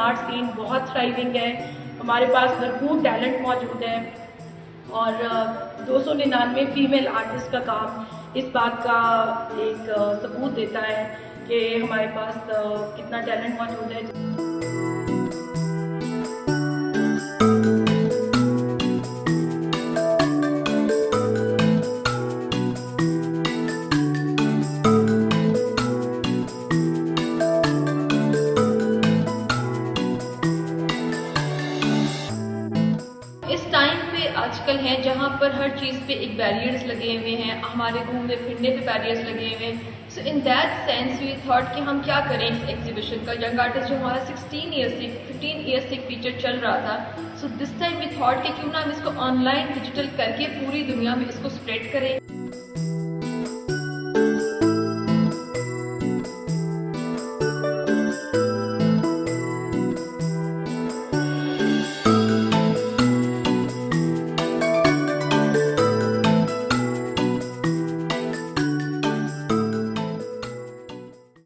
Art scene बहुत thriving है, हमारे पास भरपूर टैलेंट मौजूद है और 299 फीमेल आर्टिस्ट का काम इस बात का एक सबूत देता है कि हमारे पास कितना टैलेंट मौजूद है। इस टाइम पे आजकल है जहाँ पर हर चीज़ पे एक बैरियर्स लगे हुए हैं, हमारे घूमने फिरने पे बैरियर्स लगे हुए हैं। So in that sense we thought कि हम क्या करें इस एग्जीबिशन का। यंग आर्टिस्ट जो हमारा 15 ईयर्स से एक फीचर चल रहा था, so this time we thought कि क्यों ना हम इसको ऑनलाइन डिजिटल करके पूरी दुनिया में इसको स्प्रेड करें।